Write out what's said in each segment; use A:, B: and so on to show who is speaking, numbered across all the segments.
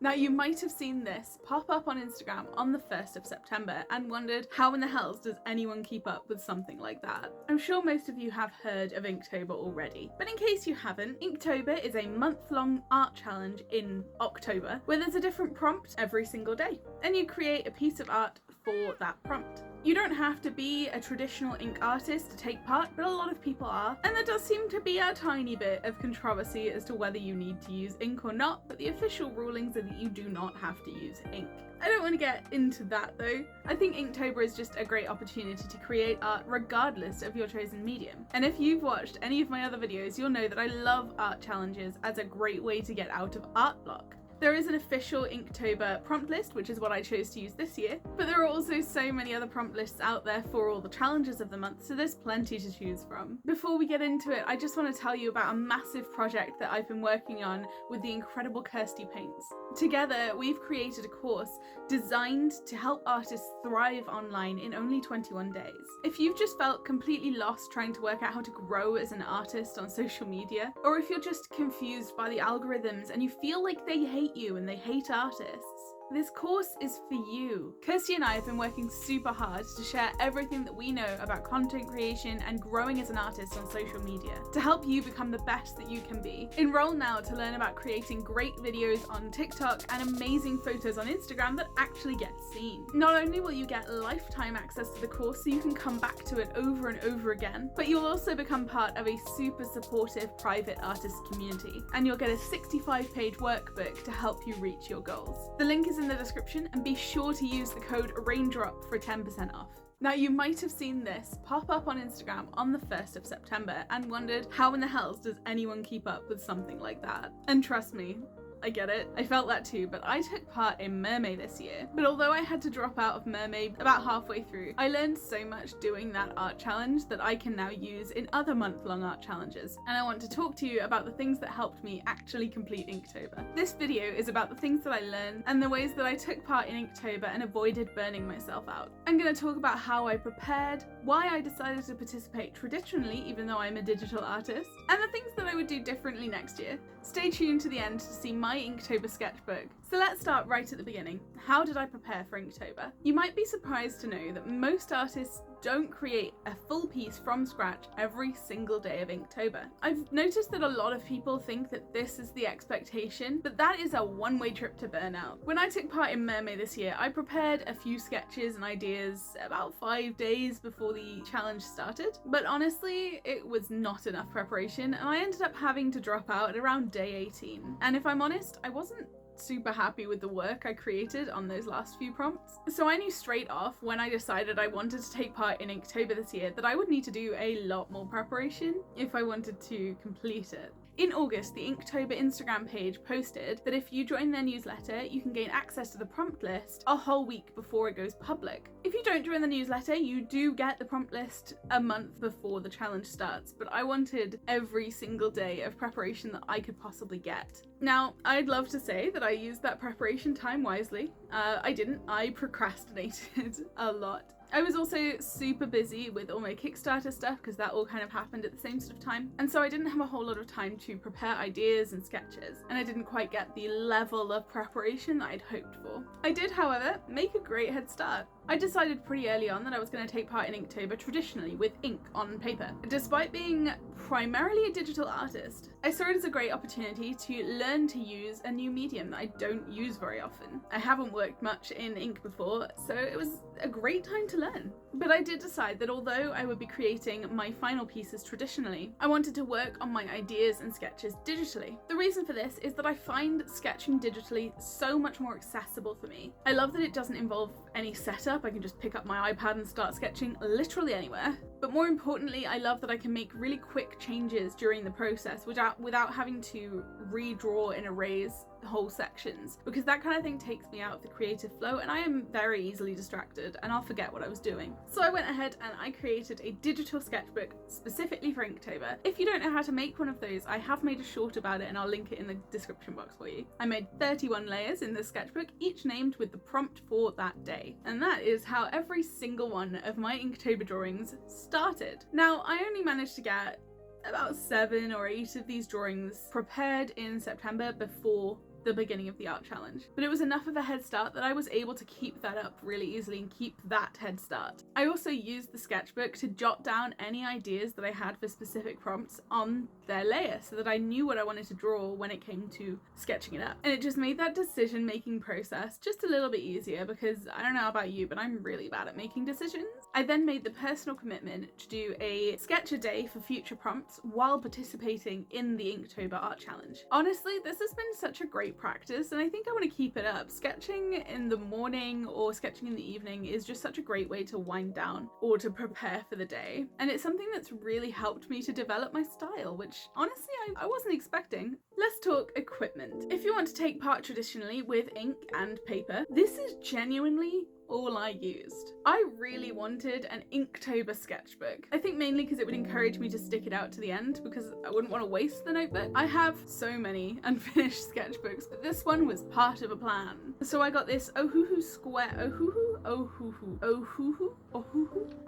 A: Now, you might have seen this pop up on Instagram on the 1st of September and wondered, how in the hells does anyone keep up with something like that? I'm sure most of you have heard of Inktober already, but in case you haven't, Inktober is a month-long art challenge in October where there's a different prompt every single day, and you create a piece of art for that prompt. You don't have to be a traditional ink artist to take part, but a lot of people are, and there does seem to be a tiny bit of controversy as to whether you need to use ink or not, but the official rulings are that you do not have to use ink. I don't want to get into that though. I think Inktober is just a great opportunity to create art regardless of your chosen medium. And if you've watched any of my other videos, you'll know that I love art challenges as a great way to get out of art block. There is an official Inktober prompt list, which is what I chose to use this year, but there are also so many other prompt lists out there for all the challenges of the month, so there's plenty to choose from. Before we get into it, I just want to tell you about a massive project that I've been working on with the incredible Kirsty Paints. Together, we've created a course designed to help artists thrive online in only 21 days. If you've just felt completely lost trying to work out how to grow as an artist on social media, or if you're just confused by the algorithms and you feel like they hate you and they hate artists, this course is for you. Kirsty and I have been working super hard to share everything that we know about content creation and growing as an artist on social media to help you become the best that you can be. Enroll now to learn about creating great videos on TikTok and amazing photos on Instagram that actually get seen. Not only will you get lifetime access to the course so you can come back to it over and over again, but you'll also become part of a super supportive private artist community, and you'll get a 65-page workbook to help you reach your goals. The link is in the description, and be sure to use the code RAINDROP for 10% off. Now, you might have seen this pop up on Instagram on the 1st of September and wondered, how in the hells does anyone keep up with something like that? And trust me, I get it. I felt that too, but I took part in Mermaid this year. But although I had to drop out of Mermaid about halfway through, I learned so much doing that art challenge that I can now use in other month-long art challenges. And I want to talk to you about the things that helped me actually complete Inktober. This video is about the things that I learned and the ways that I took part in Inktober and avoided burning myself out. I'm going to talk about how I prepared, why I decided to participate traditionally even though I'm a digital artist, and the things that I would do differently next year. Stay tuned to the end to see my Inktober sketchbook. So let's start right at the beginning. How did I prepare for Inktober? You might be surprised to know that most artists don't create a full piece from scratch every single day of Inktober. I've noticed that a lot of people think that this is the expectation, but that is a one-way trip to burnout. When I took part in Mermaid this year, I prepared a few sketches and ideas about 5 days before the challenge started, but honestly, it was not enough preparation, and I ended up having to drop out at around day 18. And if I'm honest, I wasn't super happy with the work I created on those last few prompts. So I knew straight off when I decided I wanted to take part in Inktober this year that I would need to do a lot more preparation if I wanted to complete it. In August, the Inktober Instagram page posted that if you join their newsletter, you can gain access to the prompt list a whole week before it goes public. If you don't join the newsletter, you do get the prompt list a month before the challenge starts, but I wanted every single day of preparation that I could possibly get. Now, I'd love to say that I used that preparation time wisely. I didn't. I procrastinated a lot. I was also super busy with all my Kickstarter stuff because that all kind of happened at the same sort of time, and so I didn't have a whole lot of time to prepare ideas and sketches, and I didn't quite get the level of preparation that I'd hoped for. I did, however, make a great head start. I decided pretty early on that I was going to take part in Inktober traditionally with ink on paper. Despite being primarily a digital artist, I saw it as a great opportunity to learn to use a new medium that I don't use very often. I haven't worked much in ink before, so it was a great time to learn. But I did decide that although I would be creating my final pieces traditionally, I wanted to work on my ideas and sketches digitally. The reason for this is that I find sketching digitally so much more accessible for me. I love that it doesn't involve any setup. I can just pick up my iPad and start sketching literally anywhere. But more importantly, I love that I can make really quick changes during the process without having to redraw and erase whole sections, because that kind of thing takes me out of the creative flow and I am very easily distracted and I'll forget what I was doing. So I went ahead and I created a digital sketchbook specifically for Inktober. If you don't know how to make one of those, I have made a short about it and I'll link it in the description box for you. I made 31 layers in this sketchbook, each named with the prompt for that day. And that is how every single one of my Inktober drawings started. Now, I only managed to get about 7 or 8 of these drawings prepared in September before the beginning of the art challenge, but it was enough of a head start that I was able to keep that up really easily and keep that head start. I also used the sketchbook to jot down any ideas that I had for specific prompts on their layer so that I knew what I wanted to draw when it came to sketching it up. And it just made that decision making process just a little bit easier, because I don't know about you, but I'm really bad at making decisions. I then made the personal commitment to do a sketch a day for future prompts while participating in the Inktober art challenge. Honestly, this has been such a great practice and I think I want to keep it up. Sketching in the morning or sketching in the evening is just such a great way to wind down or to prepare for the day. And it's something that's really helped me to develop my style, which honestly I wasn't expecting. Let's talk equipment. If you want to take part traditionally with ink and paper, this is genuinely all I used. I really wanted an Inktober sketchbook. I think mainly because it would encourage me to stick it out to the end, because I wouldn't want to waste the notebook. I have so many unfinished sketchbooks, but this one was part of a plan. So I got this Ohuhu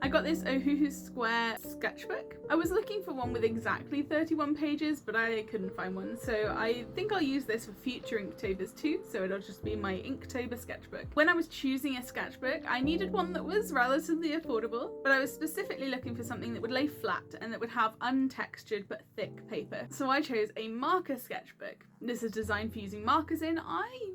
A: I got this Ohuhu Square sketchbook. I was looking for one with exactly 31 pages, but I couldn't find one, so I think I'll use this for future Inktobers too, so it'll just be my Inktober sketchbook. When I was choosing a sketchbook, I needed one that was relatively affordable, but I was specifically looking for something that would lay flat and that would have untextured but thick paper. So I chose a marker sketchbook. This is designed for using markers in. I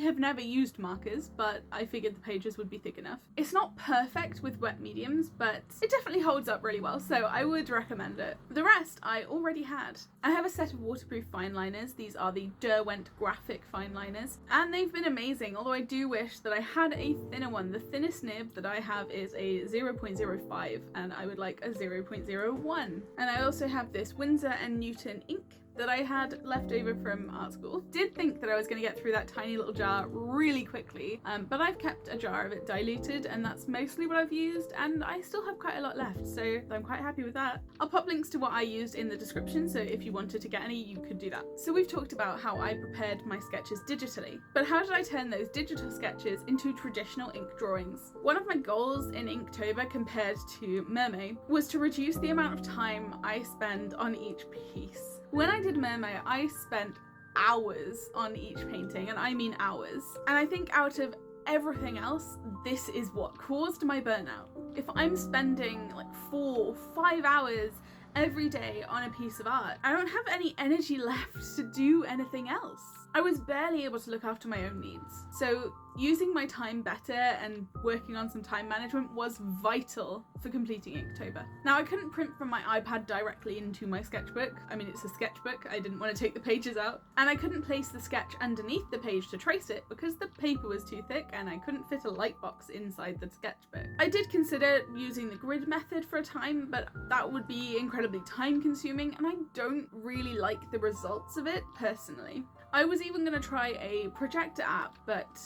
A: have never used markers, but I figured the pages would be thick enough. It's not perfect with wet mediums, but it definitely holds up really well, so I would recommend it. The rest I already had. I have a set of waterproof fine liners. These are the Derwent Graphik fine liners, and they've been amazing, although I do wish that I had a thinner one. The thinnest nib that I have is a 0.05, and I would like a 0.01. And I also have this Windsor Newton Ink that I had left over from art school. Did think that I was going to get through that tiny little jar really quickly, but I've kept a jar of it diluted, and that's mostly what I've used, and I still have quite a lot left, so I'm quite happy with that. I'll pop links to what I used in the description, so if you wanted to get any, you could do that. So we've talked about how I prepared my sketches digitally, but how did I turn those digital sketches into traditional ink drawings? One of my goals in Inktober compared to Mermaid was to reduce the amount of time I spend on each piece. When I did Mermaid, I spent hours on each painting, and I mean hours. And I think out of everything else, this is what caused my burnout. If I'm spending like 4 or 5 hours every day on a piece of art, I don't have any energy left to do anything else. I was barely able to look after my own needs. So using my time better and working on some time management was vital for completing Inktober. Now, I couldn't print from my iPad directly into my sketchbook. I mean, it's a sketchbook. I didn't want to take the pages out. And I couldn't place the sketch underneath the page to trace it because the paper was too thick and I couldn't fit a light box inside the sketchbook. I did consider using the grid method for a time, but that would be incredibly time consuming and I don't really like the results of it personally. I was even going to try a projector app, but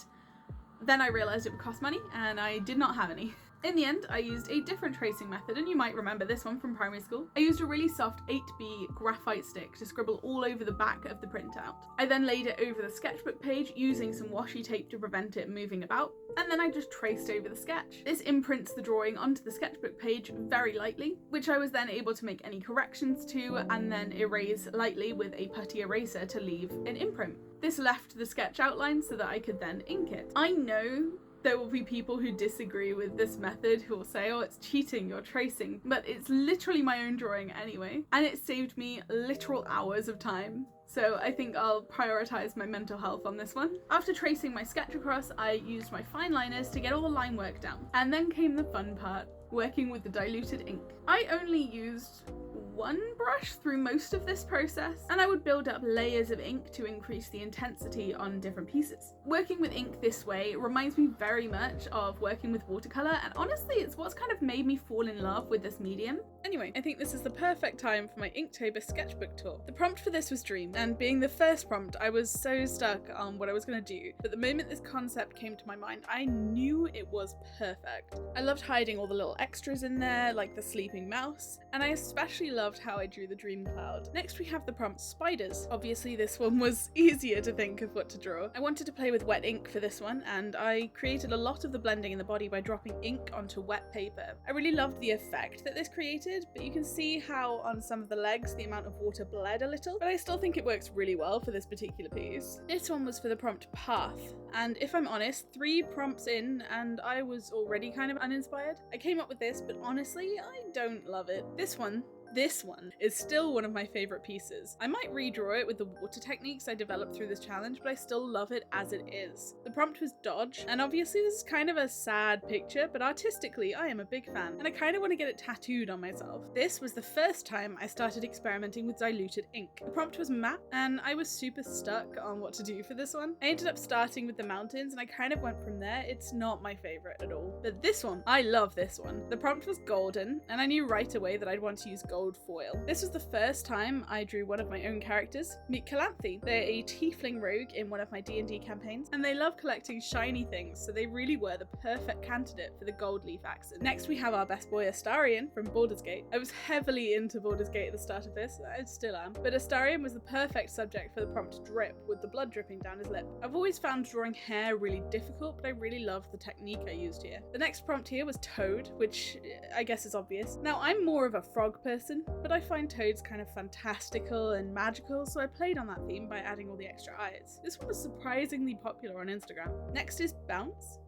A: then I realised it would cost money and I did not have any. In the end, I used a different tracing method, and you might remember this one from primary school. I used a really soft 8B graphite stick to scribble all over the back of the printout. I then laid it over the sketchbook page using some washi tape to prevent it moving about, and then I just traced over the sketch. This imprints the drawing onto the sketchbook page very lightly, which I was then able to make any corrections to and then erase lightly with a putty eraser to leave an imprint. This left the sketch outline so that I could then ink it. I know there will be people who disagree with this method who will say, oh, it's cheating, you're tracing, but it's literally my own drawing anyway, and it saved me literal hours of time. So I think I'll prioritise my mental health on this one. After tracing my sketch across, I used my fine liners to get all the line work down. And then came the fun part, working with the diluted ink. I only used one brush through most of this process, and I would build up layers of ink to increase the intensity on different pieces. Working with ink this way reminds me very much of working with watercolour, and honestly it's what's kind of made me fall in love with this medium. Anyway, I think this is the perfect time for my Inktober Sketchbook Tour. The prompt for this was dream, and being the first prompt I was so stuck on what I was going to do, but the moment this concept came to my mind I knew it was perfect. I loved hiding all the little extras in there, like the sleeping mouse, and I especially loved loved how I drew the dream cloud. Next we have the prompt spiders. Obviously this one was easier to think of what to draw. I wanted to play with wet ink for this one, and I created a lot of the blending in the body by dropping ink onto wet paper. I really loved the effect that this created, but you can see how on some of the legs the amount of water bled a little, but I still think it works really well for this particular piece. This one was for the prompt path, and if I'm honest, 3 prompts in and I was already kind of uninspired. I came up with this, but honestly, I don't love it. This one is still one of my favourite pieces. I might redraw it with the water techniques I developed through this challenge, but I still love it as it is. The prompt was dodge, and obviously this is kind of a sad picture, but artistically I am a big fan, and I kind of want to get it tattooed on myself. This was the first time I started experimenting with diluted ink. The prompt was matte, and I was super stuck on what to do for this one. I ended up starting with the mountains, and I kind of went from there. It's not my favourite at all. But this one, I love this one. The prompt was golden, and I knew right away that I'd want to use gold foil. This was the first time I drew one of my own characters. Meet Calanthe. They're a tiefling rogue in one of my D&D campaigns, and they love collecting shiny things, so they really were the perfect candidate for the gold leaf accent. Next we have our best boy Astarion from Baldur's Gate. I was heavily into Baldur's Gate at the start of this, I still am, but Astarion was the perfect subject for the prompt drip, with the blood dripping down his lip. I've always found drawing hair really difficult, but I really loved the technique I used here. The next prompt here was Toad, which I guess is obvious. Now I'm more of a frog person, but I find toads kind of fantastical and magical, so I played on that theme by adding all the extra eyes. This one was surprisingly popular on Instagram. Next is Bounce.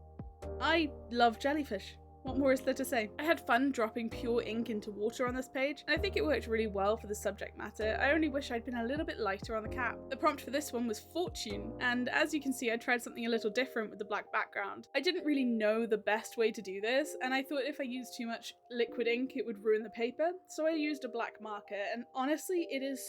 A: I love jellyfish. What more is there to say? I had fun dropping pure ink into water on this page, and I think it worked really well for the subject matter. I only wish I'd been a little bit lighter on the cap. The prompt for this one was Fortune, and as you can see I tried something a little different with the black background. I didn't really know the best way to do this, and I thought if I used too much liquid ink it would ruin the paper, so I used a black marker, and honestly it is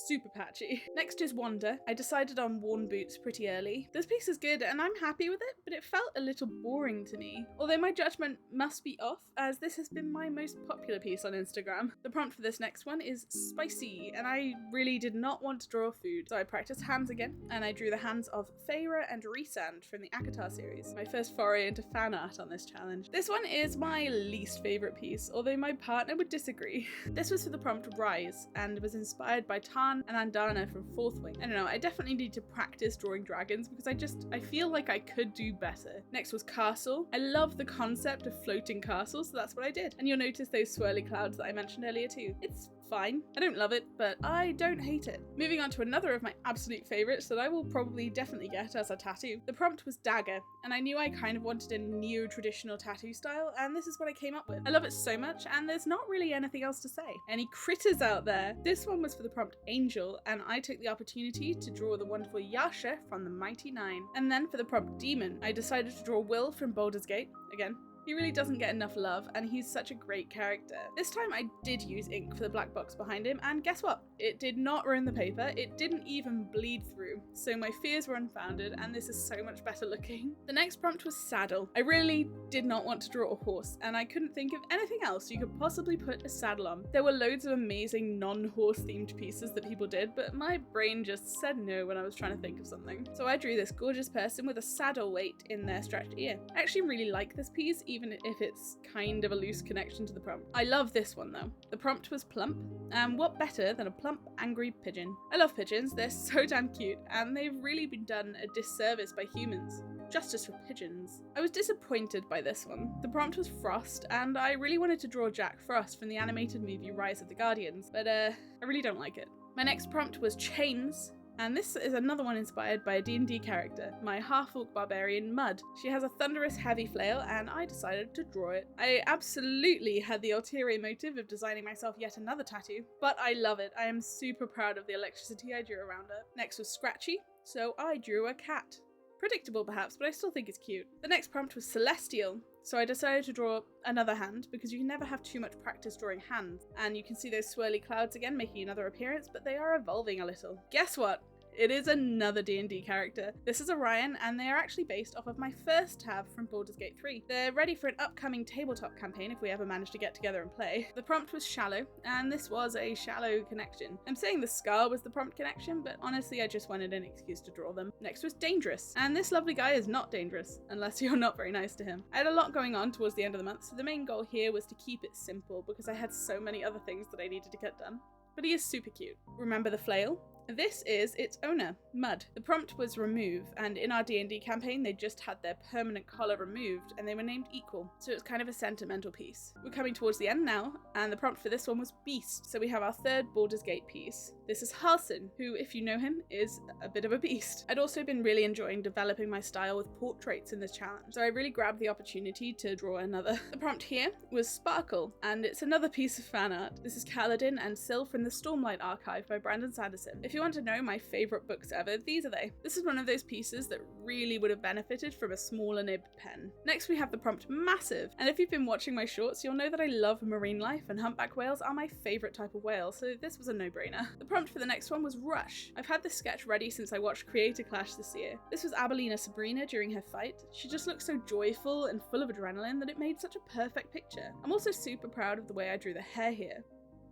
A: super patchy. Next is Wander. I decided on worn boots pretty early. This piece is good and I'm happy with it, but it felt a little boring to me. Although my judgment must be off, as this has been my most popular piece on Instagram. The prompt for this next one is Spicy, and I really did not want to draw food, so I practiced hands again, and I drew the hands of Feyre and Rhysand from the Akatar series. My first foray into fan art on this challenge. This one is my least favourite piece, although my partner would disagree. This was for the prompt Rise, and was inspired by and Andana from Fourth Wing. I don't know, I definitely need to practice drawing dragons because I feel like I could do better. Next was Castle. I love the concept of floating castles, so that's what I did. And you'll notice those swirly clouds that I mentioned earlier too. It's fine. I don't love it, but I don't hate it. Moving on to another of my absolute favourites that I will probably definitely get as a tattoo. The prompt was Dagger, and I knew I kind of wanted a neo-traditional tattoo style, and this is what I came up with. I love it so much, and there's not really anything else to say. Any critters out there? This one was for the prompt Angel, and I took the opportunity to draw the wonderful Yasha from the Mighty Nine. And then for the prompt Demon, I decided to draw Will from Baldur's Gate, again. He really doesn't get enough love, and he's such a great character. This time I did use ink for the black box behind him, and guess what? It did not ruin the paper, it didn't even bleed through, so my fears were unfounded, and this is so much better looking. The next prompt was Saddle. I really did not want to draw a horse, and I couldn't think of anything else you could possibly put a saddle on. There were loads of amazing non-horse themed pieces that people did, but my brain just said no when I was trying to think of something. So I drew this gorgeous person with a saddle weight in their stretched ear. I actually really like this piece, even if it's kind of a loose connection to the prompt. I love this one though. The prompt was Plump, and what better than a plump, angry pigeon? I love pigeons, they're so damn cute, and they've really been done a disservice by humans. Justice for pigeons. I was disappointed by this one. The prompt was Frost, and I really wanted to draw Jack Frost from the animated movie Rise of the Guardians, but I really don't like it. My next prompt was Chains, and this is another one inspired by a D&D character, my half-orc barbarian Mud. She has a thunderous heavy flail, and I decided to draw it. I absolutely had the ulterior motive of designing myself yet another tattoo, but I love it. I am super proud of the electricity I drew around her. Next was Scratchy, so I drew a cat. Predictable perhaps, but I still think it's cute. The next prompt was Celestial, so I decided to draw another hand because you can never have too much practice drawing hands. And you can see those swirly clouds again making another appearance, but they are evolving a little. Guess what? it is another D&D character. This is Orion, and they are actually based off of my first tab from Baldur's Gate 3. They're ready for an upcoming tabletop campaign if we ever manage to get together and play. The prompt was shallow, and this was a shallow connection. I'm saying the scar was the prompt connection, but honestly I just wanted an excuse to draw them. Next was dangerous, and this lovely guy is not dangerous, unless you're not very nice to him. I had a lot going on towards the end of the month, so the main goal here was to keep it simple because I had so many other things that I needed to get done. But he is super cute. Remember the flail? This is its owner, Mud. The prompt was remove, and in our D&D campaign they just had their permanent collar removed and they were named equal, so it's kind of a sentimental piece. We're coming towards the end now, and the prompt for this one was beast, so we have our third Baldur's Gate piece. This is Halsin, who, if you know him, is a bit of a beast. I'd also been really enjoying developing my style with portraits in this challenge, so I really grabbed the opportunity to draw another. The prompt here was Sparkle, and it's another piece of fan art. This is Kaladin and Syl from the Stormlight Archive by Brandon Sanderson. If you want to know my favourite books ever, these are they. This is one of those pieces that really would have benefited from a smaller nibbed pen. Next we have the prompt Massive, and if you've been watching my shorts you'll know that I love marine life and humpback whales are my favourite type of whale, so this was a no-brainer. The prompt for the next one was Rush. I've had this sketch ready since I watched Creator Clash this year. This was Abelina Sabrina during her fight. She just looked so joyful and full of adrenaline that it made such a perfect picture. I'm also super proud of the way I drew the hair here.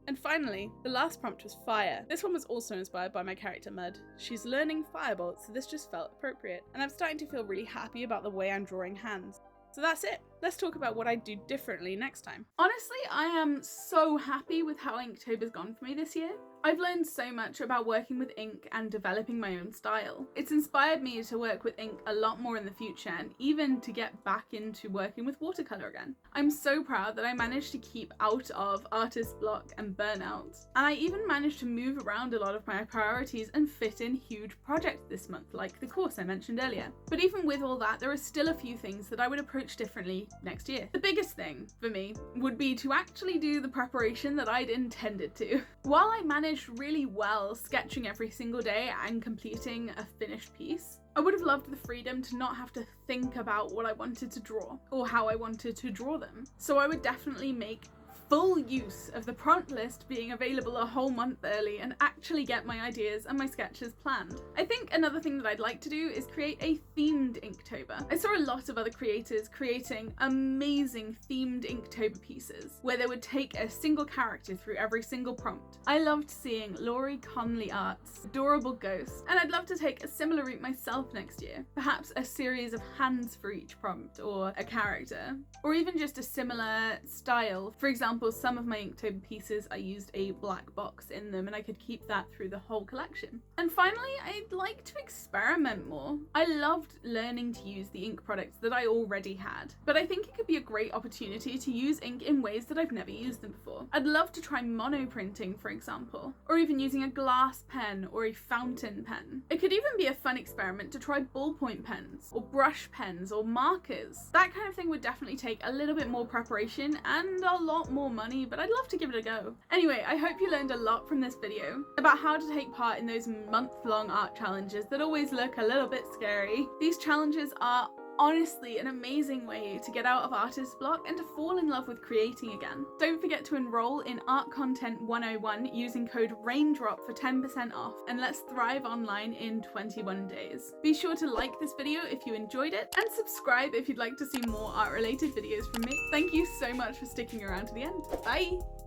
A: And finally, the last prompt was Fire. This one was also inspired by my character Mud. She's learning Firebolt, so this just felt appropriate. And I'm starting to feel really happy about the way I'm drawing hands. So that's it. Let's talk about what I'd do differently next time. Honestly, I am so happy with how Inktober's gone for me this year. I've learned so much about working with ink and developing my own style. It's inspired me to work with ink a lot more in the future and even to get back into working with watercolour again. I'm so proud that I managed to keep out of artist block and burnout, and I even managed to move around a lot of my priorities and fit in huge projects this month, like the course I mentioned earlier. But even with all that, there are still a few things that I would approach differently next year. The biggest thing for me would be to actually do the preparation that I'd intended to. While I managed really well sketching every single day and completing a finished piece, I would have loved the freedom to not have to think about what I wanted to draw or how I wanted to draw them. So I would definitely make full use of the prompt list being available a whole month early and actually get my ideas and my sketches planned. I think another thing that I'd like to do is create a themed Inktober. I saw a lot of other creators creating amazing themed Inktober pieces where they would take a single character through every single prompt. I loved seeing Laurie Conley Art's adorable ghost, and I'd love to take a similar route myself next year. Perhaps a series of hands for each prompt or a character, or even just a similar style. For example, some of my Inktober pieces I used a black box in them and I could keep that through the whole collection. And finally, I'd like to experiment more. I loved learning to use the ink products that I already had, but I think it could be a great opportunity to use ink in ways that I've never used them before. I'd love to try mono printing, for example, or even using a glass pen or a fountain pen. It could even be a fun experiment to try ballpoint pens or brush pens or markers. That kind of thing would definitely take a little bit more preparation and a lot more money, but I'd love to give it a go. Anyway, I hope you learned a lot from this video about how to take part in those month-long art challenges that always look a little bit scary. These challenges are honestly an amazing way to get out of artist block and to fall in love with creating again. Don't forget to enroll in Art Content 101 using code RAINDROP for 10% off, and let's thrive online in 21 days. Be sure to like this video if you enjoyed it and subscribe if you'd like to see more art related videos from me. Thank you so much for sticking around to the end. Bye!